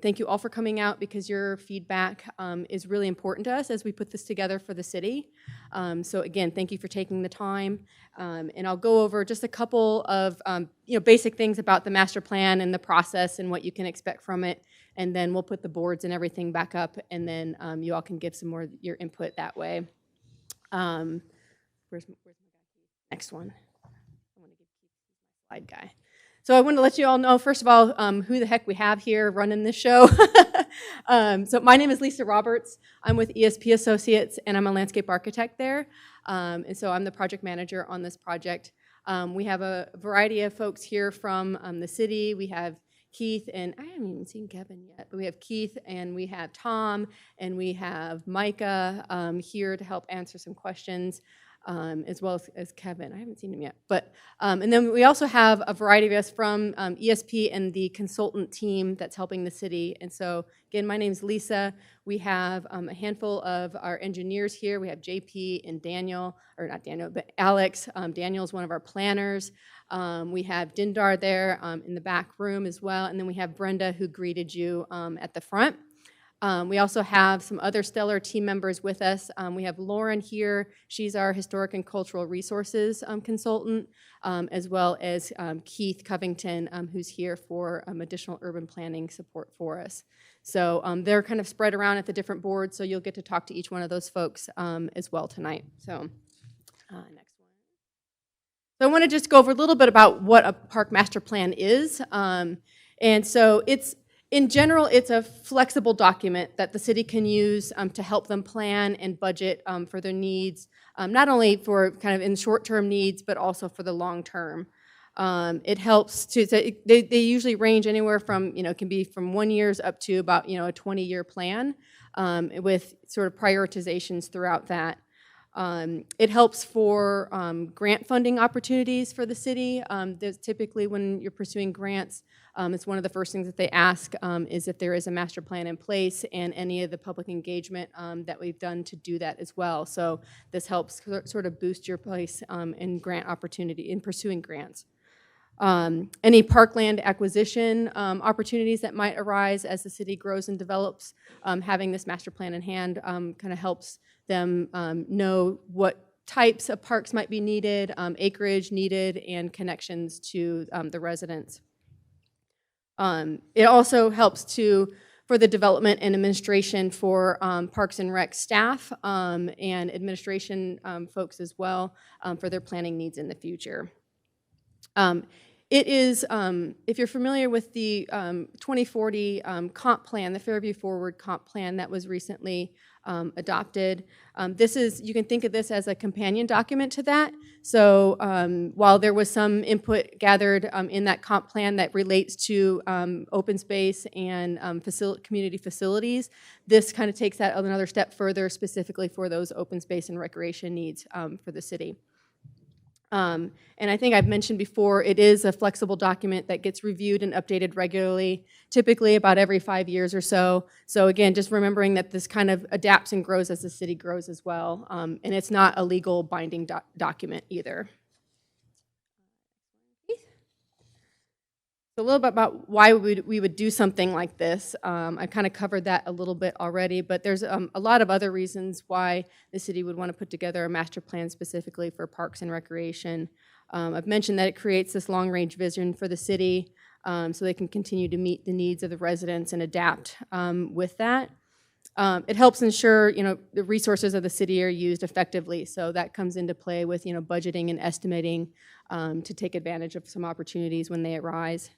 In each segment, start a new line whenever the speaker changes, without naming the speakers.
Thank you all for coming out because your feedback is really important to us as we put this together for the city. So again, thank you for taking the time. And I'll go over just a couple of basic things about the master plan and the process and what you can expect from it. And then we'll put the boards and everything back up, and then you all can give some more your input that way. Where's my next one? I want to give Keith my slide guy. So I want to let you all know, first of all, who the heck we have here running this show. So my name is Lisa Roberts. I'm with ESP Associates, and I'm a landscape architect there. And so I'm the project manager on this project. We have a variety of folks here from the city. We have Keith, and I haven't even seen Kevin yet, but we have Keith, and we have Tom, and we have Micah here to help answer some questions. As well as Kevin. I haven't seen him yet. But and then we also have a variety of us from ESP and the consultant team that's helping the city. And so, again, my name is Lisa. We have a handful of our engineers here. We have JP and Daniel, or not Daniel, but Alex. Daniel is one of our planners. We have Dindar there in the back room as well. And then we have Brenda, who greeted you at the front. We also have some other stellar team members with us. We have Lauren here. She's our Historic and Cultural Resources consultant, as well as Keith Covington, who's here for additional urban planning support for us. So they're kind of spread around at the different boards, so you'll get to talk to each one of those folks as well tonight. So next one. So I want to just go over a little bit about what a park master plan is. And so in general, it's a flexible document that the city can use to help them plan and budget for their needs, not only for kind of in short-term needs, but also for the long-term. It helps to, they usually range anywhere from, can be from 1 year up to about, a 20-year plan with sort of prioritizations throughout that. It helps for grant funding opportunities for the city. There's typically when you're pursuing grants, it's one of the first things that they ask is if there is a master plan in place and any of the public engagement that we've done to do that as well. So this helps sort of boost your place in grant opportunity, in pursuing grants. Any parkland acquisition opportunities that might arise as the city grows and develops, having this master plan in hand kind of helps them know what types of parks might be needed, acreage needed, and connections to the residents. It also helps for the development and administration for Parks and Rec staff and administration folks as well for their planning needs in the future. It is, if you're familiar with the 2040 comp plan, the Fairview Forward comp plan that was recently adopted, you can think of this as a companion document to that. So while there was some input gathered in that comp plan that relates to open space and community facilities, this kind of takes that another step further specifically for those open space and recreation needs for the city. And I think I've mentioned before, it is a flexible document that gets reviewed and updated regularly, typically about every 5 years or so. So again, just remembering that this kind of adapts and grows as the city grows as well. And it's not a legal binding document either. So a little bit about why we would do something like this. I kind of covered that a little bit already, but there's a lot of other reasons why the city would want to put together a master plan specifically for parks and recreation. I've mentioned that it creates this long-range vision for the city so they can continue to meet the needs of the residents and adapt with that. It helps ensure, the resources of the city are used effectively. So that comes into play with, budgeting and estimating to take advantage of some opportunities when they arise.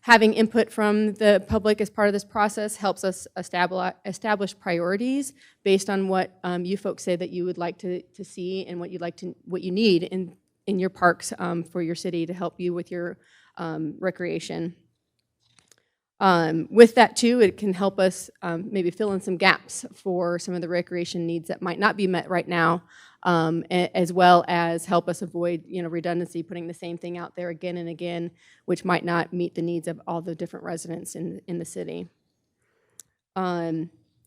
Having input from the public as part of this process helps us establish priorities based on what you folks say that you would like to see and what you need in your parks for your city to help you with your recreation. With that too, it can help us maybe fill in some gaps for some of the recreation needs that might not be met right now, as well as help us avoid redundancy, putting the same thing out there again and again, which might not meet the needs of all the different residents in the city.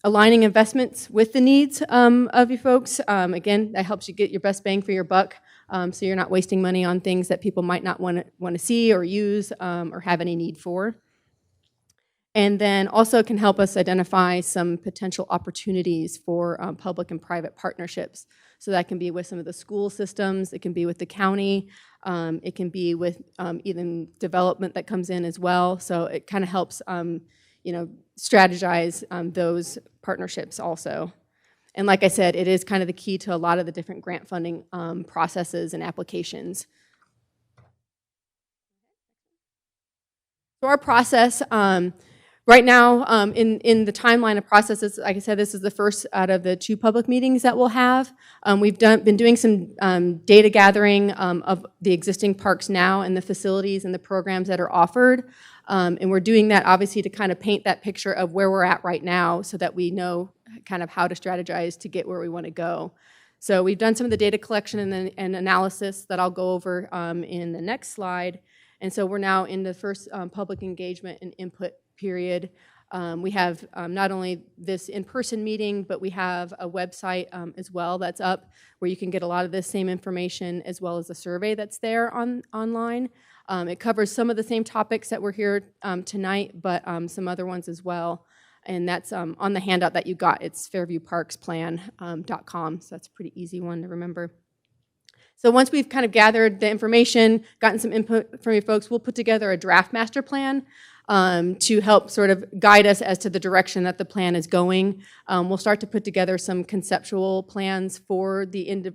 Aligning investments with the needs of you folks, again, that helps you get your best bang for your buck, so you're not wasting money on things that people might not want to see or use or have any need for. and then also can help us identify some potential opportunities for public and private partnerships. So that can be with some of the school systems, it can be with the county, it can be with even development that comes in as well. So it kind of helps strategize those partnerships also. And like I said, it is kind of the key to a lot of the different grant funding processes and applications. So our process, right now, in the timeline of processes, like I said, this is the first out of the 2 public meetings that we'll have. We've been doing some data gathering of the existing parks now and the facilities and the programs that are offered. And we're doing that obviously to kind of paint that picture of where we're at right now so that we know kind of how to strategize to get where we want to go. So we've done some of the data collection and analysis that I'll go over in the next slide. And so we're now in the first public engagement and input period. We have not only this in-person meeting, but we have a website as well that's up where you can get a lot of this same information as well as a survey that's there online. It covers some of the same topics that we're here tonight, but some other ones as well. And that's on the handout that you got. It's fairviewparksplan.com, so that's a pretty easy one to remember. So once we've kind of gathered the information, gotten some input from you folks, we'll put together a draft master plan to help sort of guide us as to the direction that the plan is going. We'll start to put together some conceptual plans for the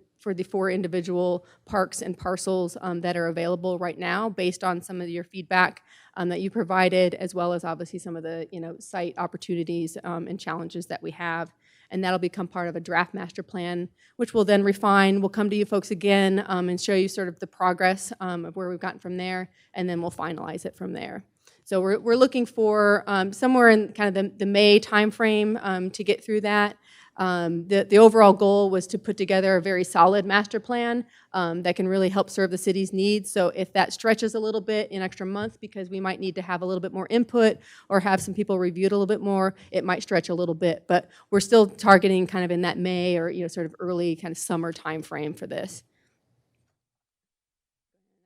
4 individual parks and parcels that are available right now based on some of your feedback that you provided, as well as obviously some of the site opportunities and challenges that we have. And that'll become part of a draft master plan, which we'll then refine. We'll come to you folks again and show you sort of the progress of where we've gotten from there, and then we'll finalize it from there. So we're looking for somewhere in kind of the May timeframe to get through that. The overall goal was to put together a very solid master plan that can really help serve the city's needs. So if that stretches a little bit, an extra month, because we might need to have a little bit more input or have some people review it a little bit more, it might stretch a little bit. But we're still targeting kind of in that May or sort of early kind of summer timeframe for this.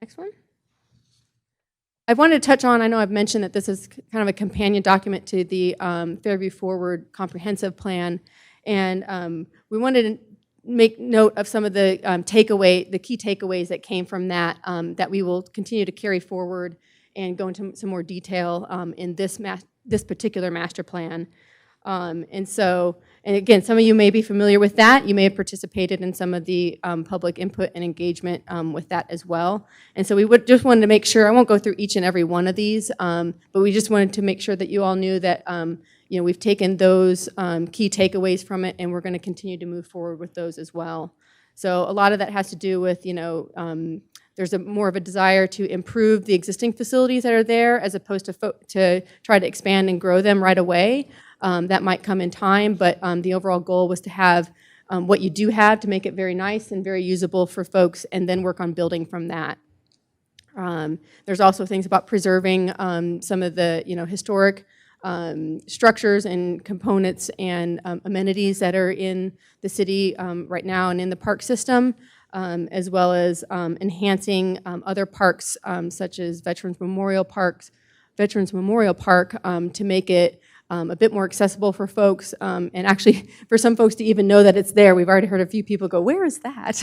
Next one. I wanted to touch on, I know I've mentioned that this is kind of a companion document to the Fairview Forward Comprehensive Plan. And we wanted to make note of some of the key takeaways that came from that, that we will continue to carry forward and go into some more detail in this particular master plan. And again, some of you may be familiar with that. You may have participated in some of the public input and engagement with that as well. And so we just wanted to make sure, I won't go through each and every one of these, but we just wanted to make sure that you all knew that we've taken those key takeaways from it, and we're going to continue to move forward with those as well. So a lot of that has to do with, there's more of a desire to improve the existing facilities that are there as opposed to try to expand and grow them right away. That might come in time, but the overall goal was to have what you do have to make it very nice and very usable for folks, and then work on building from that. There's also things about preserving some of the historic structures and components and amenities that are in the city right now and in the park system, as well as enhancing other parks such as Veterans Memorial Park, to make it a bit more accessible for folks, and actually for some folks to even know that it's there. We've already heard a few people go, "Where is that?"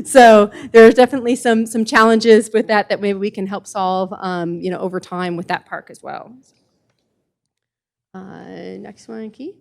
So there's definitely some challenges with that maybe we can help solve, over time with that park as well. Next one, Key.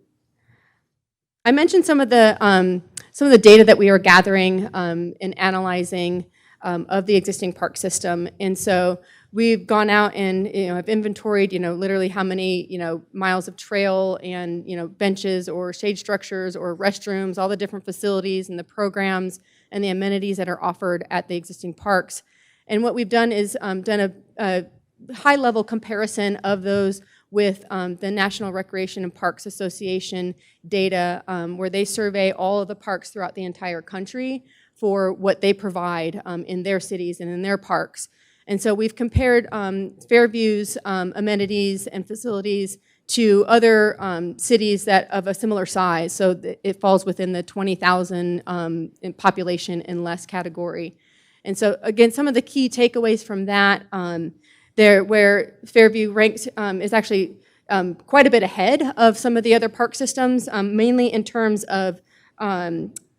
I mentioned some of the data that we are gathering and analyzing of the existing park system, and so we've gone out and have inventoried literally how many miles of trail and benches or shade structures or restrooms, all the different facilities and the programs and the amenities that are offered at the existing parks. And what we've done is done a high-level comparison of those with the National Recreation and Parks Association data, where they survey all of the parks throughout the entire country for what they provide in their cities and in their parks. And so we've compared Fairview's amenities and facilities to other cities that of a similar size. So it falls within the 20,000 in population and less category. And so again, some of the key takeaways from that, where Fairview ranks is actually quite a bit ahead of some of the other park systems, mainly in terms of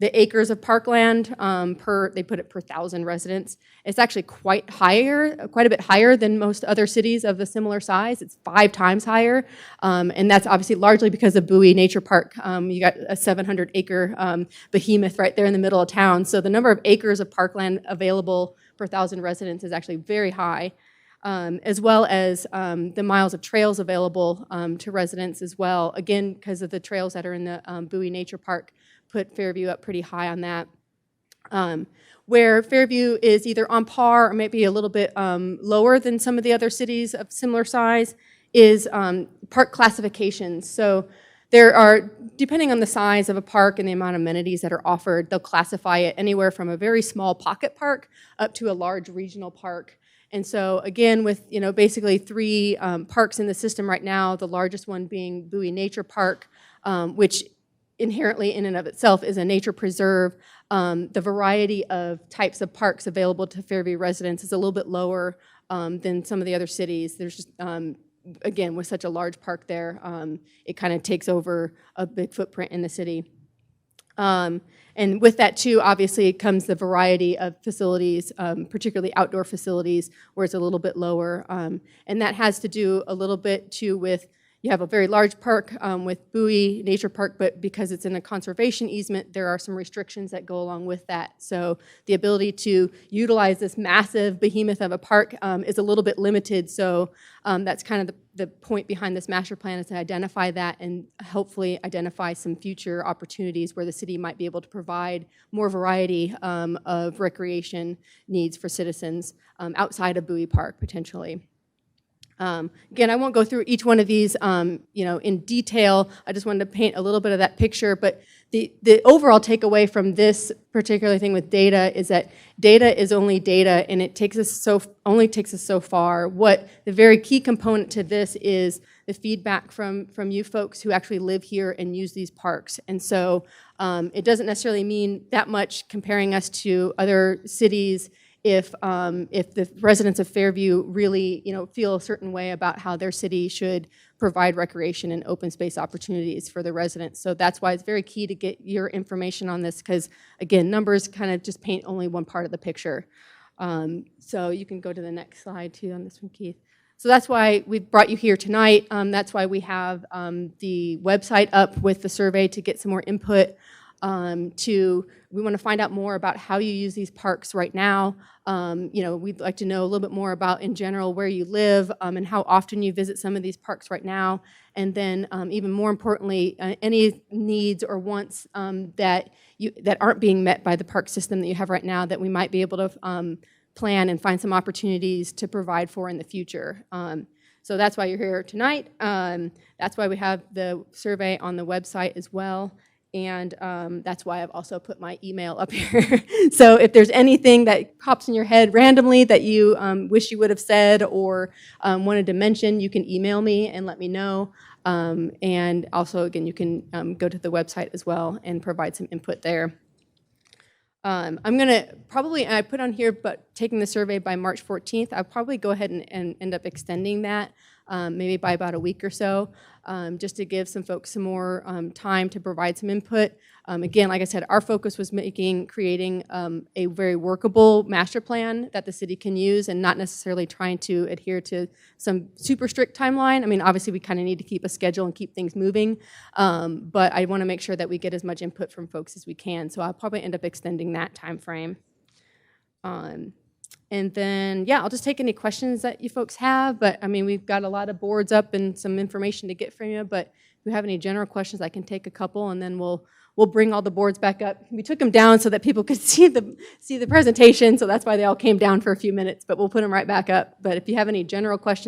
the acres of parkland they put it per 1,000 residents. It's actually quite a bit higher than most other cities of a similar size. It's 5 times higher, and that's obviously largely because of Bowie Nature Park. You got a 700-acre behemoth right there in the middle of town. So the number of acres of parkland available per 1,000 residents is actually very high, as well as the miles of trails available to residents as well. Again, because of the trails that are in the Bowie Nature Park, put Fairview up pretty high on that. Where Fairview is either on par or maybe a little bit lower than some of the other cities of similar size is park classifications. So there are, depending on the size of a park and the amount of amenities that are offered, they'll classify it anywhere from a very small pocket park up to a large regional park. And so again, with basically 3 parks in the system right now, the largest one being Bowie Nature Park, which inherently in and of itself is a nature preserve. The variety of types of parks available to Fairview residents is a little bit lower than some of the other cities. There's just, again, with such a large park there, it kind of takes over a big footprint in the city. And with that too, obviously, comes the variety of facilities, particularly outdoor facilities, where it's a little bit lower. And that has to do a little bit too with, you have a very large park with Bowie Nature Park, but because it's in a conservation easement, there are some restrictions that go along with that. So the ability to utilize this massive behemoth of a park is a little bit limited. So that's kind of the point behind this master plan, is to identify that and hopefully identify some future opportunities where the city might be able to provide more variety of recreation needs for citizens outside of Bowie Park, potentially. Again, I won't go through each one of these in detail. I just wanted to paint a little bit of that picture, but the overall takeaway from this particular thing with data is that data is only data, and it only takes us so far. What the very key component to this is the feedback from you folks who actually live here and use these parks. And so it doesn't necessarily mean that much comparing us to other cities if the residents of Fairview really feel a certain way about how their city should provide recreation and open space opportunities for the residents. So that's why it's very key to get your information on this, because again, numbers kind of just paint only one part of the picture. So you can go to the next slide too on this one, Keith. So that's why we brought you here tonight. That's why we have the website up with the survey to get some more input. We want to find out more about how you use these parks right now. We'd like to know a little bit more about, in general, where you live and how often you visit some of these parks right now. And then even more importantly, any needs or wants that aren't being met by the park system that you have right now that we might be able to plan and find some opportunities to provide for in the future. So that's why you're here tonight. That's why we have the survey on the website as well. And that's why I've also put my email up here. So if there's anything that pops in your head randomly that you wish you would have said or wanted to mention, you can email me and let me know. And also, again, you can go to the website as well and provide some input there. I'm going to probably, I put on here, but taking the survey by March 14th, I'll probably go ahead and end up extending that maybe by about a week or so, just to give some folks some more time to provide some input. Again, like I said, our focus was creating a very workable master plan that the city can use and not necessarily trying to adhere to some super strict timeline. I mean, obviously we kind of need to keep a schedule and keep things moving, but I want to make sure that we get as much input from folks as we can. So I'll probably end up extending that time frame. And then, yeah, I'll just take any questions that you folks have, but I mean, we've got a lot of boards up and some information to get from you, but if you have any general questions, I can take a couple and then we'll bring all the boards back up. We took them down so that people could see the presentation, so that's why they all came down for a few minutes, but we'll put them right back up. But if you have any general questions,